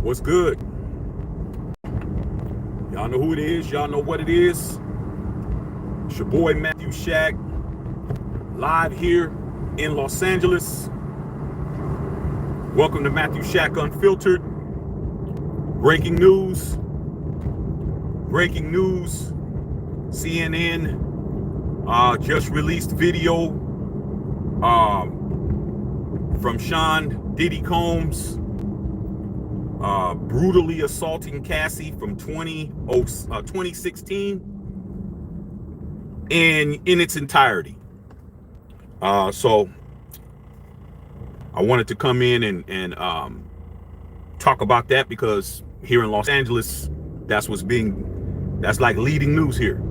What's good? Y'all know who it is. Y'all know what it is. It's your boy Matthew Shack, live here in Los Angeles. Welcome to Matthew Shack Unfiltered. Breaking news. CNN just released video from Sean Diddy Combs brutally assaulting Cassie from 2016 in its entirety. So I wanted to come in and talk about that, because here in Los Angeles, that's like leading news here.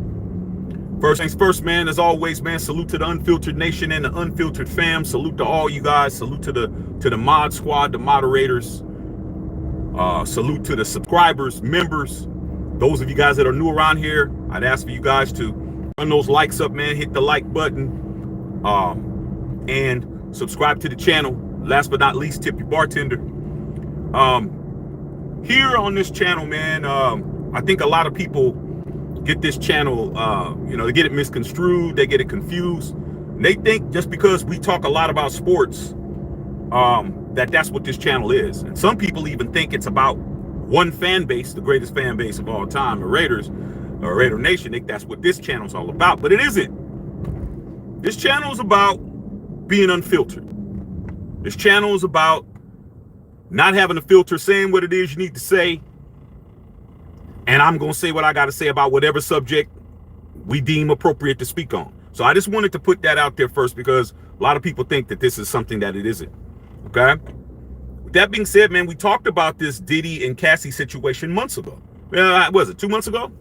First things first, man, as always, man, salute to the Unfiltered Nation and the Unfiltered fam. Salute to all you guys. Salute to the mod squad, the moderators. Salute to the subscribers, members. Those of you guys that are new around here, I'd ask for you guys to run those likes up, man. Hit the like button. And subscribe to the channel. Last but not least, tip your bartender. Here on this channel, man, I think a lot of people get this channel, they get it misconstrued, they get it confused. They think just because we talk a lot about sports, that's what this channel is. And some people even think it's about one fan base, the greatest fan base of all time, the Raiders, or Raider Nation. Think that's what this channel is all about, but it isn't. This channel is about being unfiltered. This channel is about not having a filter, saying what it is you need to say. And I'm going to say what I got to say about whatever subject we deem appropriate to speak on. So I just wanted to put that out there first, because a lot of people think that this is something that it isn't. Okay? With that being said, man, we talked about this Diddy and Cassie situation months ago. Was it 2 months ago?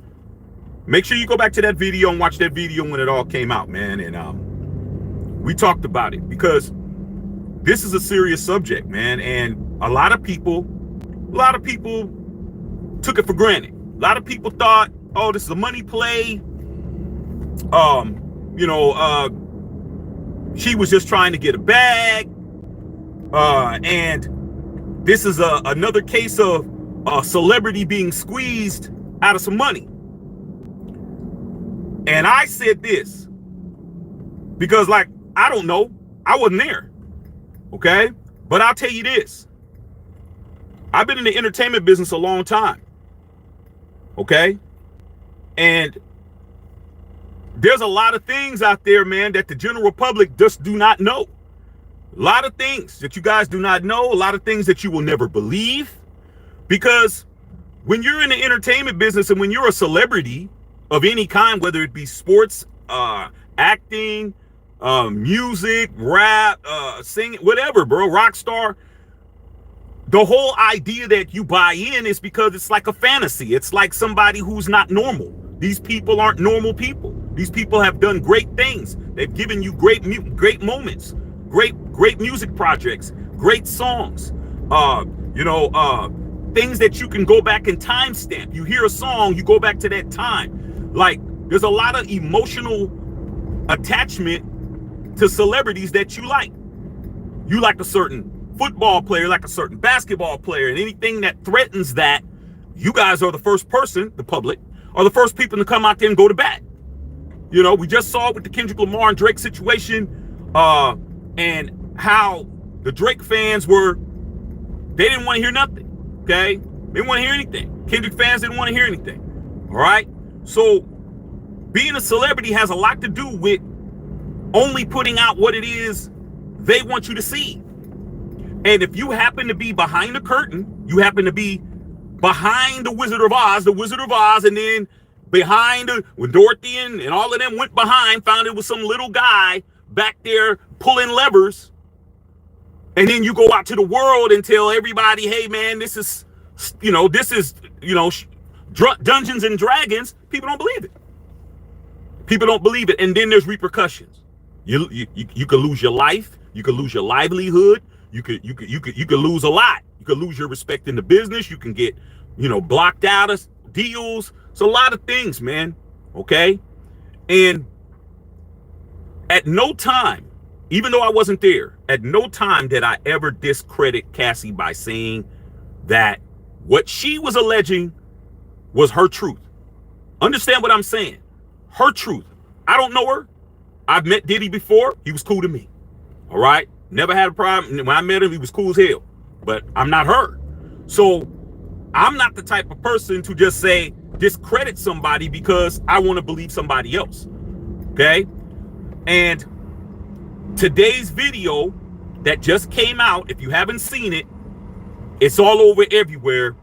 Make sure you go back to that video and watch that video when it all came out, man. And we talked about it, because this is a serious subject, man. And a lot of people took it for granted. A lot of people thought, oh, this is a money play. She was just trying to get a bag. And this is another case of a celebrity being squeezed out of some money. And I said this because, I don't know. I wasn't there. Okay? But I'll tell you this. I've been in the entertainment business a long time. Okay? And there's a lot of things out there, man, that the general public just do not know. A lot of things that you guys do not know. A lot of things that you will never believe. Because when you're in the entertainment business and when you're a celebrity of any kind, whether it be sports, acting, music, rap, singing, whatever, bro, rock star, the whole idea that you buy in is because it's like a fantasy. It's like somebody who's not normal. These people aren't normal people. These people have done great things. They've given you great moments, great music projects, great songs, things that you can go back and timestamp. You hear a song, you go back to that time. Like, there's a lot of emotional attachment to celebrities that you like. You like a certain football player, like a certain basketball player, and anything that threatens that, you guys are the first person, the public, are the first people to come out there and go to bat. We just saw it with the Kendrick Lamar and Drake situation, and how the Drake fans they didn't want to hear nothing, okay? They didn't want to hear anything. Kendrick fans didn't want to hear anything, all right? So being a celebrity has a lot to do with only putting out what it is they want you to see. And if you happen to be behind the curtain, you happen to be behind the Wizard of Oz, and then behind when Dorothy and all of them went behind, found it was some little guy back there pulling levers. And then you go out to the world and tell everybody, hey man, this is Dungeons and Dragons. People don't believe it. People don't believe it. And then there's repercussions. You could lose your life. You could lose your livelihood. You could lose a lot. You could lose your respect in the business. You can get, blocked out of deals. It's a lot of things, man. Okay. And at no time, even though I wasn't there, at no time did I ever discredit Cassie by saying that What she was alleging was her truth. Understand what I'm saying? Her truth. I don't know her. I've met Diddy before. He was cool to me. All right? Never had a problem. When I met him, he was cool as hell. But I'm not her. So I'm not the type of person to just say discredit somebody because I want to believe somebody else. Okay? And today's video that just came out, if you haven't seen it, it's all over everywhere,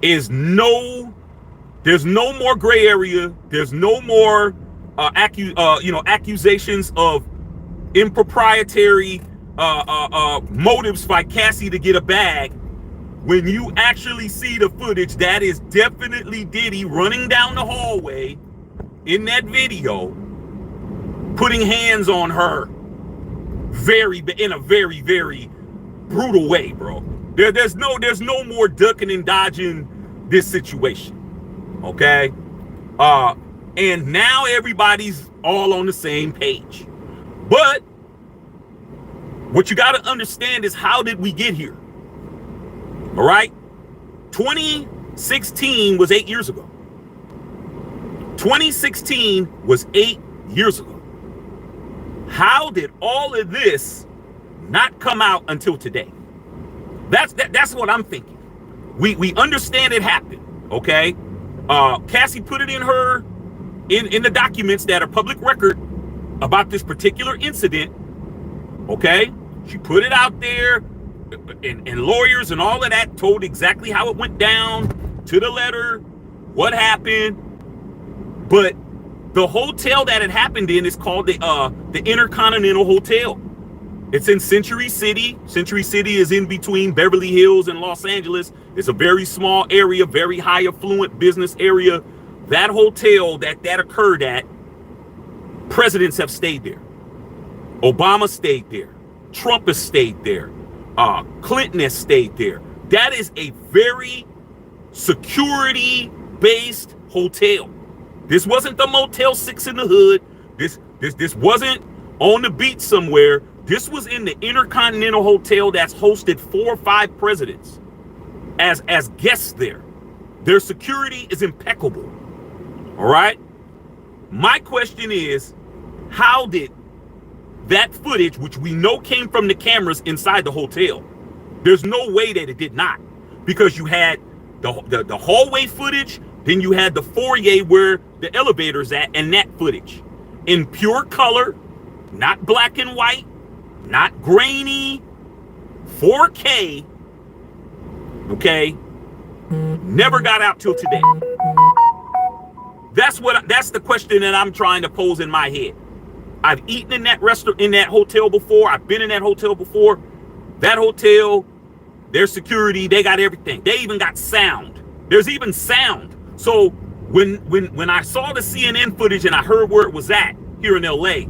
there's no more gray area. There's no more accusations of improprietary motives by Cassie to get a bag. When you actually see the footage, that is definitely Diddy running down the hallway in that video, putting hands on her in a very, very brutal way, bro. There's no more ducking and dodging this situation. Okay? And now everybody's all on the same page. But what you got to understand is, how did we get here? All right? 2016 was 8 years ago. 2016 was 8 years ago. How did all of this not come out until today? That's what I'm thinking. We understand it happened, okay? Cassie put it in the documents that are public record about this particular incident, okay? She put it out there, and lawyers and all of that told exactly how it went down, to the letter, what happened. But the hotel that it happened in is called the Intercontinental Hotel. It's in Century City. Century City is in between Beverly Hills and Los Angeles. It's a very small area, very high affluent business area. That hotel that occurred at, presidents have stayed there. Obama stayed there. Trump has stayed there. Clinton has stayed there. That is a very security-based hotel. This wasn't the Motel 6 in the hood. This wasn't on the beach somewhere. This was in the Intercontinental Hotel that's hosted 4 or 5 presidents as guests there. Their security is impeccable. All right? My question is, how did that footage, which we know came from the cameras inside the hotel, there's no way that it did not, because you had the hallway footage, then you had the foyer where the elevator's at, and that footage in pure color, not black and white, not grainy, 4K, okay, never got out till today. That's the question that I'm trying to pose in my head. I've eaten in that restaurant, in that hotel before. I've been in that hotel before. That hotel, their security, they got everything. They even got sound. There's even sound. So when I saw the CNN footage and I heard where it was at here in LA,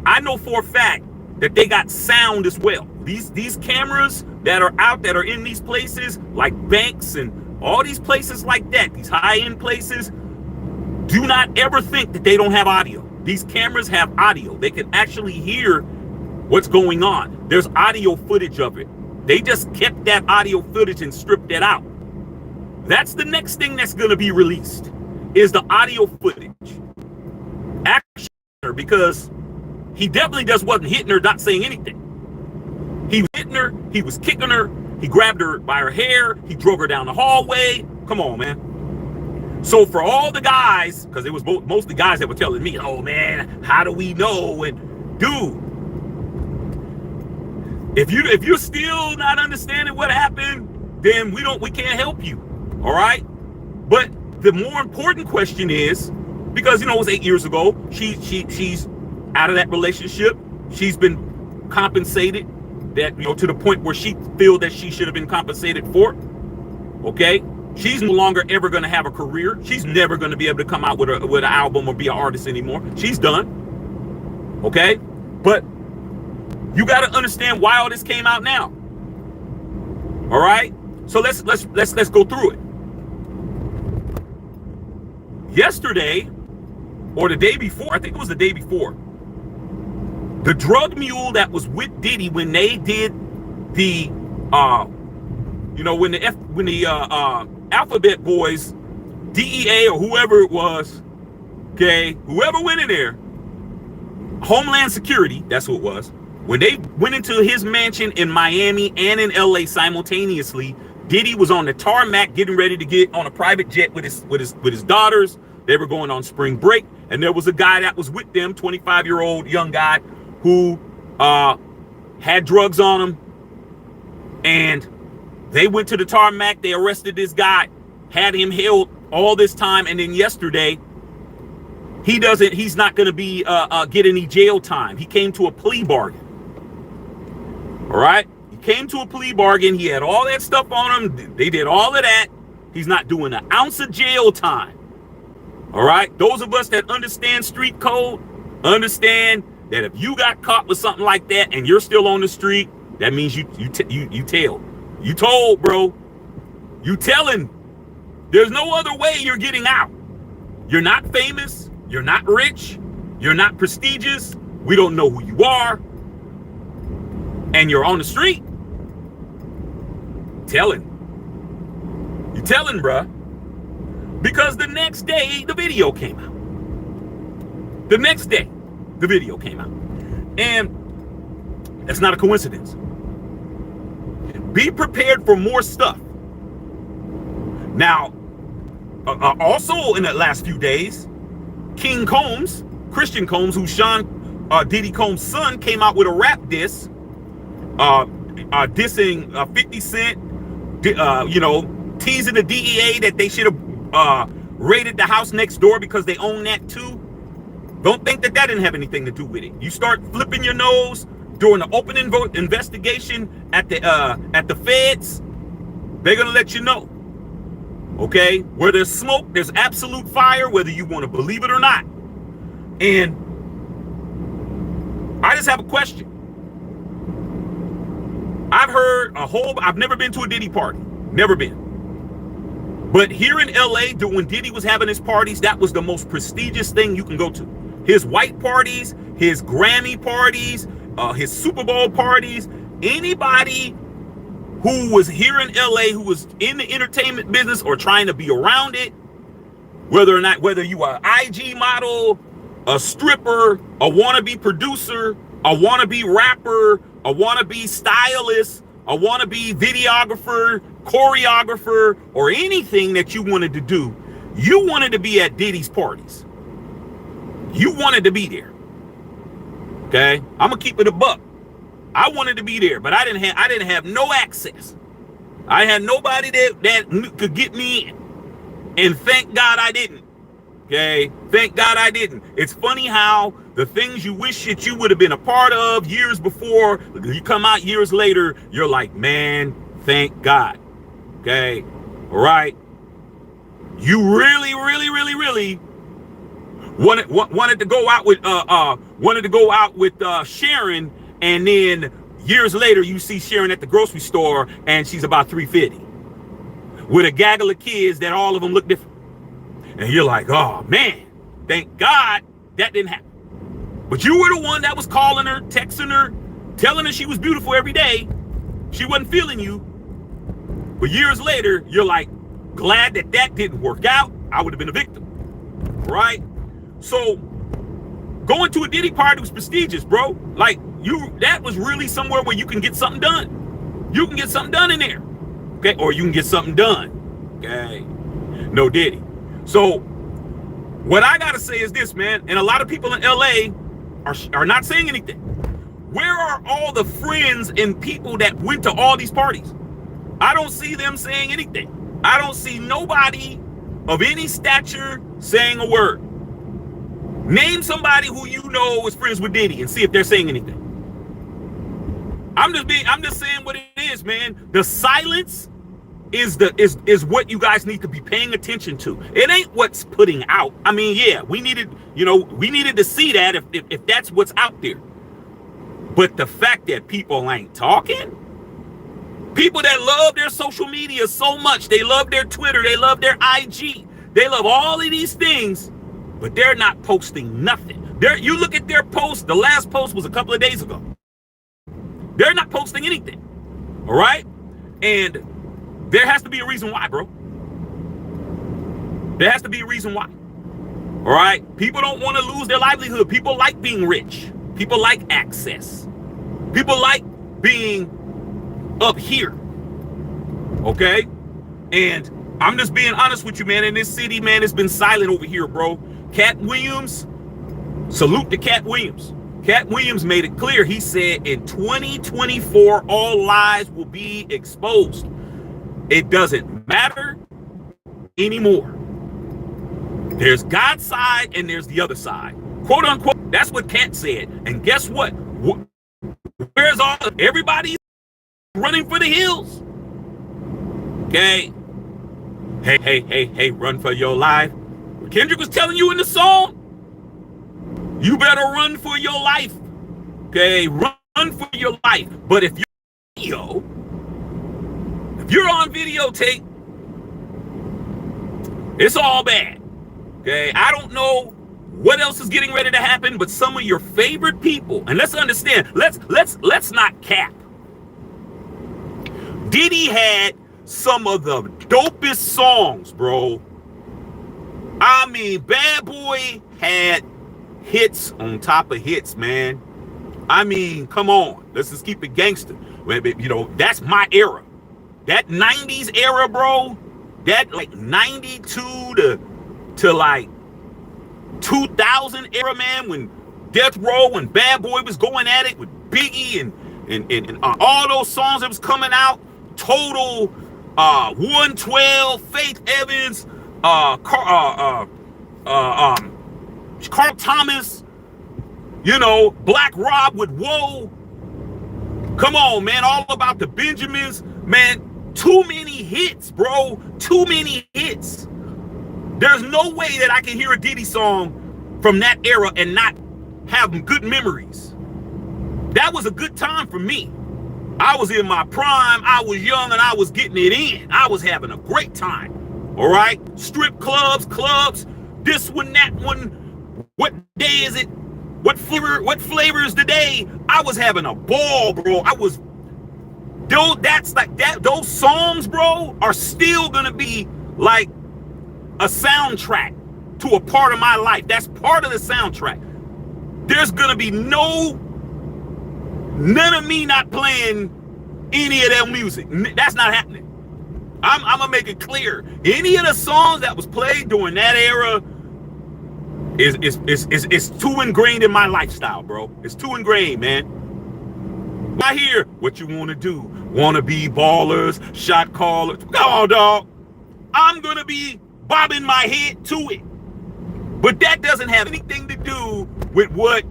I know for a fact that they got sound as well. These cameras that are out, that are in these places like banks and all these places like that, these high-end places, do not ever think that they don't have audio. These cameras have audio. They can actually hear what's going on. There's audio footage of it. They just kept that audio footage and stripped it out. That's the next thing that's going to be released, is the audio footage. Actually, because he definitely just wasn't hitting her, not saying anything. He was hitting her. He was kicking her. He grabbed her by her hair. He drove her down the hallway. Come on, man. So for all the guys, because it was mostly guys that were telling me, oh man, how do we know? And dude, if you're still not understanding what happened, then we can't help you. All right. But the more important question is, because it was 8 years ago, she's out of that relationship. She's been compensated, that to the point where she feels that she should have been compensated for. Okay. She's no longer ever going to have a career. She's never going to be able to come out with an album or be an artist anymore. She's done. Okay? But you got to understand why all this came out now. All right? So let's go through it. Yesterday, or the day before, I think it was the day before, the drug mule that was with Diddy when they did the You know, when the Alphabet Boys, DEA or whoever it was, okay, whoever went in there, Homeland Security, that's who it was, when they went into his mansion in Miami and in LA simultaneously, Diddy was on the tarmac getting ready to get on a private jet with his daughters. They were going on spring break, and there was a guy that was with them, 25-year-old young guy, who had drugs on him, and they went to the tarmac. They arrested this guy, had him held all this time, and then yesterday, he's not going to be get any jail time. He came to a plea bargain. All right, he came to a plea bargain. He had all that stuff on him. They did all of that. He's not doing an ounce of jail time. All right, those of us that understand street code understand that if you got caught with something like that and you're still on the street, that means you told, bro. You telling. There's no other way you're getting out. You're not famous. You're not rich. You're not prestigious. We don't know who you are. And you're on the street. Telling. You're telling, bruh. Because the next day, the video came out. The next day, the video came out. And that's not a coincidence. Be prepared for more stuff. Now, also in the last few days, King Combs, Christian Combs, who's Diddy Combs' son, came out with a rap diss, dissing 50 Cent, teasing the DEA that they should have raided the house next door because they own that too. Don't think that didn't have anything to do with it. You start flipping your nose during the open investigation at the feds, they're gonna let you know. Okay, where there's smoke, there's absolute fire, whether you want to believe it or not. And I just have a question. I've never been to a Diddy party, never been. But here in LA, when Diddy was having his parties, that was the most prestigious thing you can go to. His white parties, his Grammy parties, his Super Bowl parties, anybody who was here in LA, who was in the entertainment business or trying to be around it, whether you are an IG model, a stripper, a wannabe producer, a wannabe rapper, a wannabe stylist, a wannabe videographer, choreographer, or anything that you wanted to do, you wanted to be at Diddy's parties. You wanted to be there. Okay, I'm gonna keep it a buck. I wanted to be there, but I didn't have no access. I had nobody that could get me in. And thank God I didn't. Okay, thank God I didn't. It's funny how the things you wish that you would have been a part of years before, you come out years later, you're like, man, thank God. Okay, all right. You really wanted to go out with Sharon, and then years later you see Sharon at the grocery store and she's about 350 with a gaggle of kids that all of them look different, and you're like, oh man, thank God that didn't happen. But you were the one that was calling her, texting her, telling her she was beautiful every day. She wasn't feeling you, but years later you're like, glad that didn't work out. I would have been a victim, right? So going to a Diddy party was prestigious, bro. Like, that was really somewhere where you can get something done. You can get something done in there, okay? Or you can get something done, okay? No Diddy. So what I gotta say is this, man, and a lot of people in LA are not saying anything. Where are all the friends and people that went to all these parties? I don't see them saying anything. I don't see nobody of any stature saying a word. Name somebody who you know is friends with Diddy and see if they're saying anything. I'm just saying what it is, man. The silence is what you guys need to be paying attention to. It ain't what's putting out. I mean, yeah, we needed to see that if that's what's out there. But the fact that people ain't talking, people that love their social media so much, they love their Twitter, they love their IG, they love all of these things, but they're not posting nothing. You look at their post, the last post was a couple of days ago. They're not posting anything, all right? And There has to be a reason why, bro. There has to be a reason why. All right? People don't want to lose their livelihood. People like being rich. People like access. People like being up here. Okay? And I'm just being honest with you, man. In this city, man, it's been silent over here, bro. Cat Williams, salute to Cat Williams. Cat Williams made it clear. He said in 2024, all lies will be exposed. It doesn't matter anymore. There's God's side and there's the other side. Quote unquote. That's what Cat said. And guess what? Where's all everybody running for the hills? Okay. Hey, run for your life. Kendrick was telling you in the song, you better run for your life. Okay, run for your life. But if you're on videotape, it's all bad. Okay, I don't know what else is getting ready to happen, but some of your favorite people, and let's understand, let's not cap. Diddy had some of the dopest songs, bro. I mean, Bad Boy had hits on top of hits, man. I mean, come on. Let's just keep it gangster. You know, that's my era. That 90s era, bro. That like 92 to like 2000 era, man, when Death Row, when Bad Boy was going at it with Biggie and all those songs that was coming out. Total 112, Faith Evans, Carl Thomas, you know, Black Rob with Whoa. Come on, man, all about the Benjamins, man. Too many hits, bro. Too many hits. There's no way that I can hear a Diddy song from that era and not have good memories. That was a good time for me. I was in my prime. I was young and I was getting it in. I was having a great time. All right. Strip clubs, this one, that one. What day is it? What flavor is the day? I was having a ball, bro. Those songs, bro, are still gonna be like a soundtrack to a part of my life. That's part of the soundtrack. There's gonna be none of me not playing any of that music. That's not happening. I'm gonna make it clear. Any of the songs that was played during that era is too ingrained in my lifestyle, bro. It's too ingrained, man. I hear what you want to do. Want to be ballers, shot callers. Come on, dog. I'm going to be bobbing my head to it. But that doesn't have anything to do with what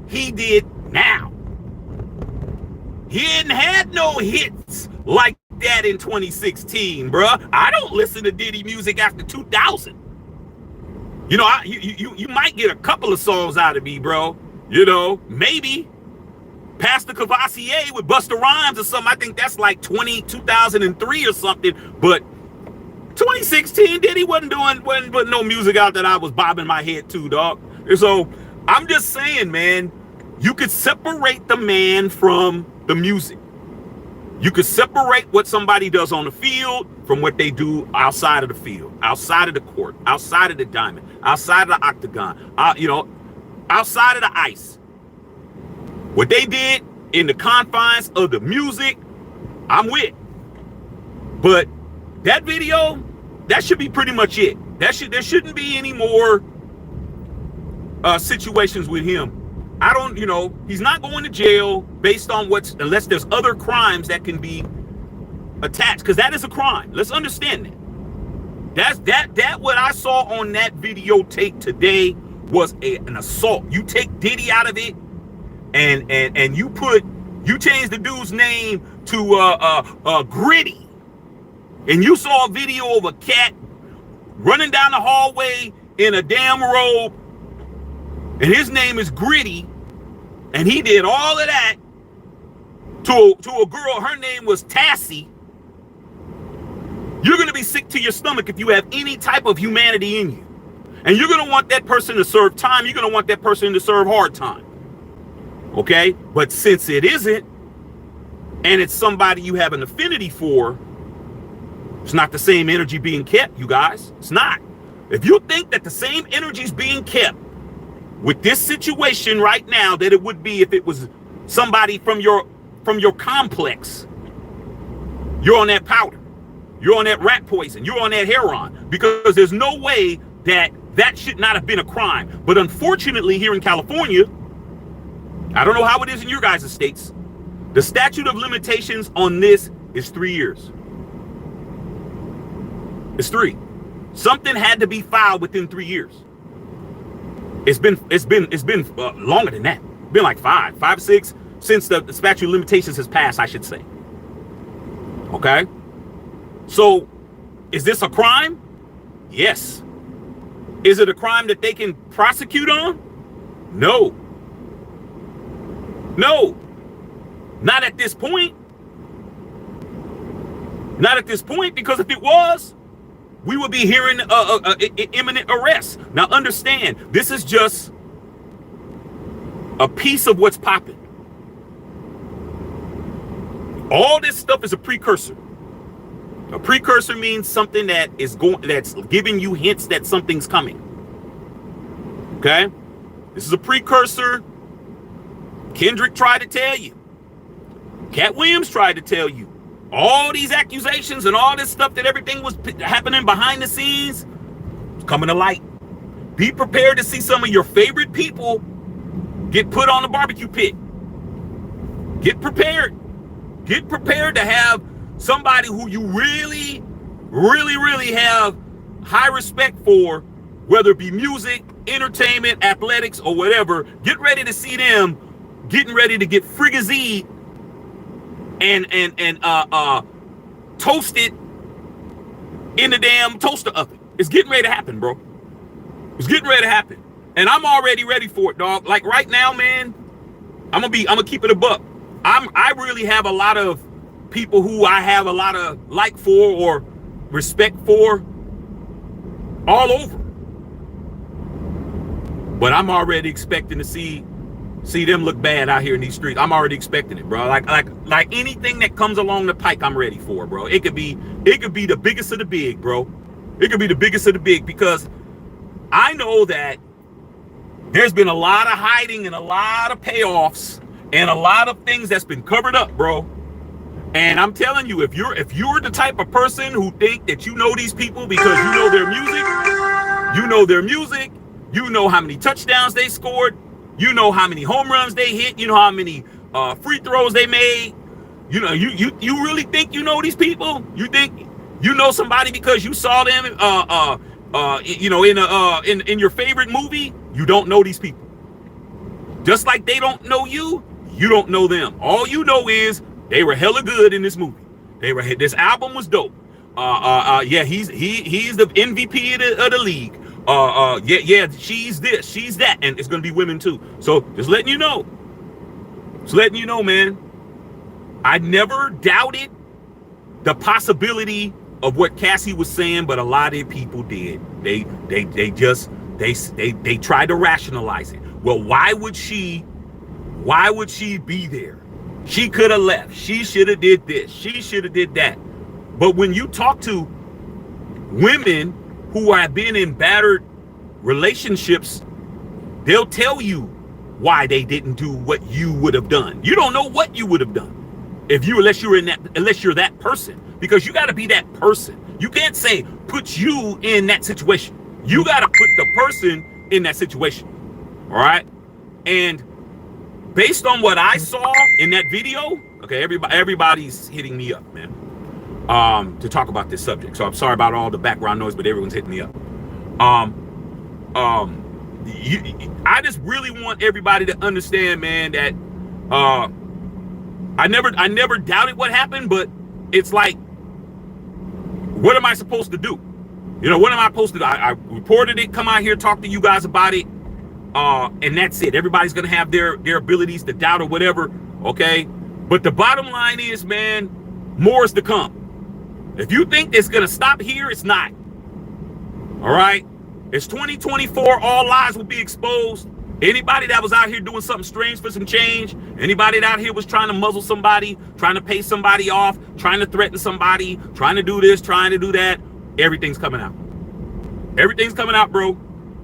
he did now. He hadn't had no hits like that in 2016, bruh. I don't listen to Diddy music after 2000. You know, you might get a couple of songs out of me, bro. You know, maybe Pastor Cavassier with Busta Rhymes or something. I think that's like 2003 or something. But 2016, Diddy wasn't putting no music out that I was bobbing my head to, dog. And so I'm just saying, man, you could separate the man from the music. You could separate what somebody does on the field from what they do outside of the field, outside of the court, outside of the diamond, outside of the octagon, you know, outside of the ice. What they did in the confines of the music, I'm with. But that video, that should be pretty much it. There shouldn't be any more situations with him. I don't, you know, he's not going to jail based on unless there's other crimes that can be attached, because that is a crime. Let's understand that. That what I saw on that videotape today was an assault. You take Diddy out of it, and you change the dude's name to Gritty, and you saw a video of a cat running down the hallway in a damn robe, and his name is Gritty, and he did all of that to a girl. Her name was Cassie. You're going to be sick to your stomach if you have any type of humanity in you. And you're going to want that person to serve time. You're going to want that person to serve hard time. Okay? But since it isn't, and it's somebody you have an affinity for, It's not the same energy being kept, you guys. It's not. If you think that the same energy is being kept with this situation right now that it would be if it was somebody from your complex, you're on that powder, you're on that rat poison, you're on that heroin, because there's no way that should not have been a crime. But unfortunately, here in California, I don't know how it is in your guys' states, the statute of limitations on this is 3 years. It's 3. Something had to be filed within 3 years. It's been longer than that. It's been like 5, 6 since the statute of limitations has passed, I should say. Okay. So, is this a crime? Yes. Is it a crime that they can prosecute on? No. No. Not at this point. Not at this point, because if it was, we would be hearing imminent arrest. Now understand, this is just a piece of what's popping. All this stuff is a precursor. A precursor means something that's giving you hints that something's coming. Okay? This is a precursor. Kendrick tried to tell you. Cat Williams tried to tell you. All these accusations and all this stuff that everything was happening behind the scenes is coming to light. Be prepared to see some of your favorite people get put on the barbecue pit. Get prepared. Get prepared to have somebody who you really, really, really have high respect for, whether it be music, entertainment, athletics, or whatever. Get ready to see them getting ready to get frigazine and toasted in the damn toaster oven. It's getting ready to happen, bro. It's getting ready to happen. And I'm already ready for it, dog. Like right now, man, I'm gonna keep it a buck. I really have a lot of people who I have a lot of like for or respect for all over. But I'm already expecting to see them look bad out here in these streets. I'm already expecting it, bro. Like anything that comes along the pike, I'm ready for, bro. It could be the biggest of the big, bro. It could be the biggest of the big, because I know that there's been a lot of hiding and a lot of payoffs and a lot of things that's been covered up, bro. And I'm telling you, if you're the type of person who think that you know these people because you know their music, you know how many touchdowns they scored, you know how many home runs they hit, you know how many free throws they made, you know, you really think you know these people? You think you know somebody because you saw them you know, in your favorite movie? You don't know these people. Just like they don't know you, you don't know them. All you know is they were hella good in this movie. This album was dope. Yeah, he's the MVP of the league. Yeah, she's this, she's that, and it's gonna be women too. So just letting you know. Just letting you know, man. I never doubted the possibility of what Cassie was saying, but a lot of people did. They tried to rationalize it. Well, why would she be there? She could have left. She should have did this. She should have did that. But when you talk to women who have been in battered relationships, they'll tell you why they didn't do what you would have done. You don't know what you would have done unless you're that person, because you got to be that person. You can't say put you in that situation. You got to put the person in that situation. All right? And based on what I saw in that video, okay, everybody's hitting me up, man, to talk about this subject. So I'm sorry about all the background noise, but everyone's hitting me up. I just really want everybody to understand, man, that I never doubted what happened, but it's like, what am I supposed to do? You know, what am I supposed to do? I reported it, come out here, talk to you guys about it, and that's it. Everybody's gonna have their abilities to doubt or whatever, okay? But the bottom line is, man, more is to come. If you think it's gonna stop here, it's not. All right? It's 2024, all lies will be exposed. Anybody that was out here doing something strange for some change, anybody that out here was trying to muzzle somebody, trying to pay somebody off, trying to threaten somebody, trying to do this, trying to do that, everything's coming out. Everything's coming out, bro.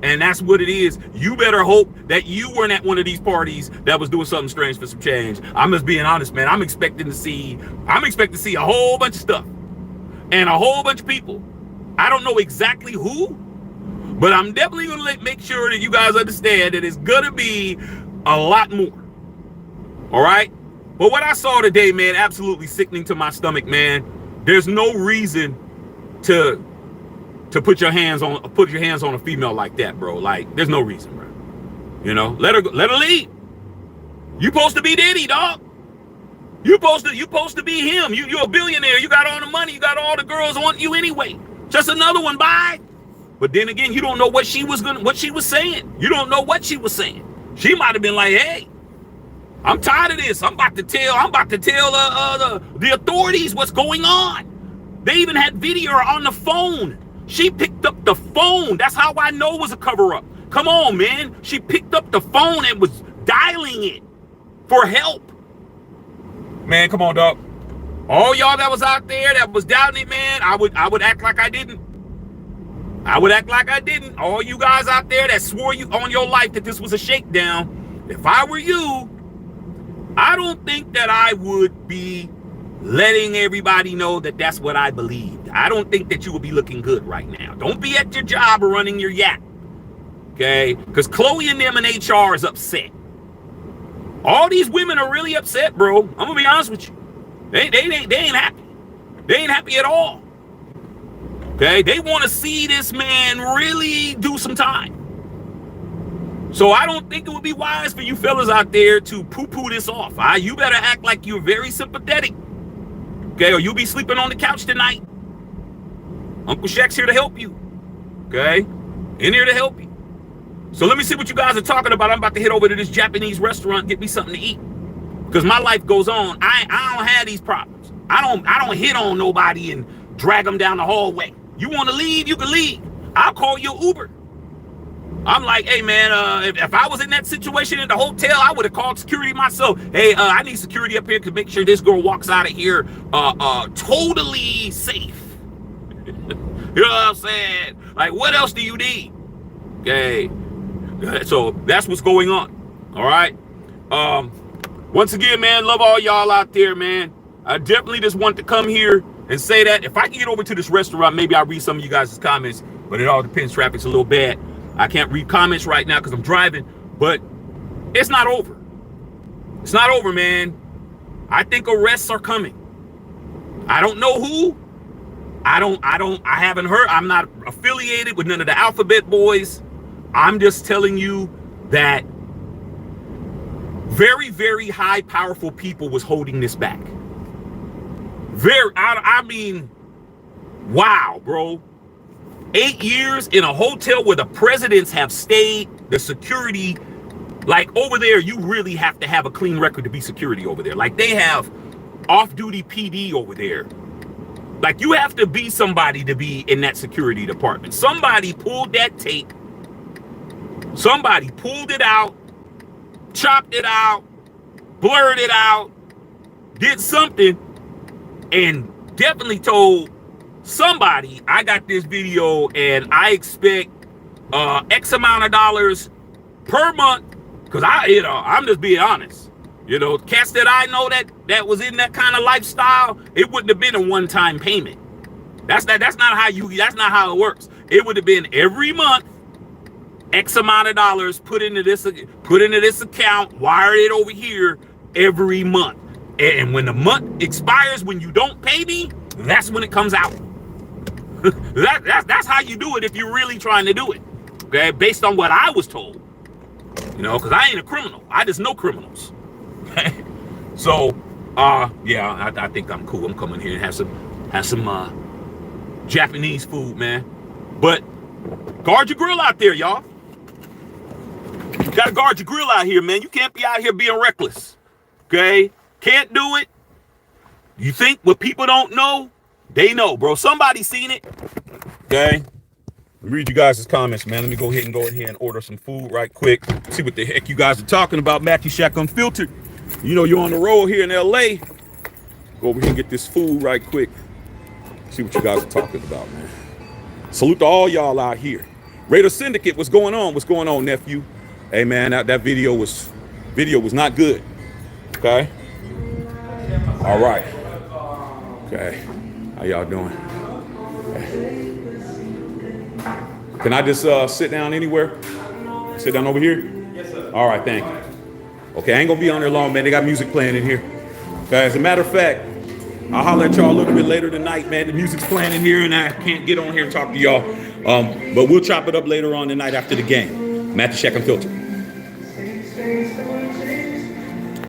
And that's what it is. You better hope that you weren't at one of these parties that was doing something strange for some change. I'm just being honest, man. I'm expecting to see a whole bunch of stuff and a whole bunch of people. I don't know exactly who, but I'm definitely going to make sure that you guys understand that it's going to be a lot more. All right? But what I saw today, man, absolutely sickening to my stomach, man. There's no reason to put your hands on a female like that, bro. Like, there's no reason, bro. You know, let her lead. You supposed to be Diddy, dog. You supposed to be him. You're a billionaire. You got all the money. You got all the girls on you anyway. Just another one, bye. But then again, you don't know what she was saying. You don't know what she was saying. She might have been like, hey, I'm tired of this. I'm about to tell the authorities what's going on. They even had video on the phone. She picked up the phone. That's how I know it was a cover-up. Come on, man. She picked up the phone and was dialing it for help. Man, come on, dog. All y'all that was out there that was doubting it, man, I would act like I didn't. I would act like I didn't. All you guys out there that swore you on your life that this was a shakedown, if I were you, I don't think that I would be letting everybody know that that's what I believed. I don't think that you would be looking good right now. Don't be at your job or running your yacht. Okay? Because Chloe and them in HR is upset. All these women are really upset, bro. I'm going to be honest with you. They ain't happy. They ain't happy at all. Okay? They want to see this man really do some time. So I don't think it would be wise for you fellas out there to poo-poo this off. You better act like you're very sympathetic. Okay, or you'll be sleeping on the couch tonight. Uncle Shaq's here to help you. Okay? In here to help you. So let me see what you guys are talking about. I'm about to head over to this Japanese restaurant, get me something to eat. Because my life goes on. I don't have these problems. I don't hit on nobody and drag them down the hallway. You want to leave, you can leave. I'll call you Uber. I'm like, hey, man, if I was in that situation in the hotel, I would have called security myself. Hey, I need security up here to make sure this girl walks out of here totally safe. You know what I'm saying? Like, what else do you need? Okay. So that's what's going on. All right. Once again, man, love all y'all out there, man. I definitely just want to come here and say that if I can get over to this restaurant, maybe I'll read some of you guys' comments, but it all depends. Traffic's a little bad. I can't read comments right now because I'm driving, but it's not over. It's not over, man. I think arrests are coming. I don't know who. I haven't heard. I'm not affiliated with none of the Alphabet Boys. I'm just telling you that very, very high, powerful people was holding this back. I mean, wow, bro. 8 years in a hotel where the presidents have stayed, the security, like over there, you really have to have a clean record to be security over there. Like they have off-duty PD over there. Like you have to be somebody to be in that security department. Somebody pulled that tape. Somebody pulled it out, chopped it out, blurred it out, did something, and definitely told somebody, I got this video and I expect X amount of dollars per month. Because I'm just being honest. You know, cats that I know that was in that kind of lifestyle, it wouldn't have been a one-time payment. That's not how it works. It would have been every month, X amount of dollars put into this account, wired it over here every month. And when the month expires, when you don't pay me, that's when it comes out. That's how you do it if you're really trying to do it. Okay, based on what I was told. You know, because I ain't a criminal. I just know criminals. So, yeah, I think I'm cool. I'm coming here and have some Japanese food, man. But guard your grill out there, y'all. You gotta guard your grill out here, man. You can't be out here being reckless. Okay? Can't do it. You think what people don't know? They know, bro. Somebody seen it. Okay? Read you guys' comments, man. Let me go ahead and order some food right quick. See what the heck you guys are talking about. Matthew Shack Unfiltered. You know you're on the road here in LA. Go over here and get this food right quick. See what you guys are talking about, man. Salute to all y'all out here. Raider Syndicate, what's going on? What's going on, nephew? Hey, man, that video was not good. Okay. All right. Okay. How y'all doing? Okay. Can I just sit down anywhere? Sit down over here? Yes, sir. All right, thank you. Okay, I ain't gonna be on there long, man. They got music playing in here. Okay, as a matter of fact, I'll holler at y'all a little bit later tonight, man. The music's playing in here and I can't get on here and talk to y'all. But we'll chop it up later on tonight after the game. Matthew Shack Unfiltered.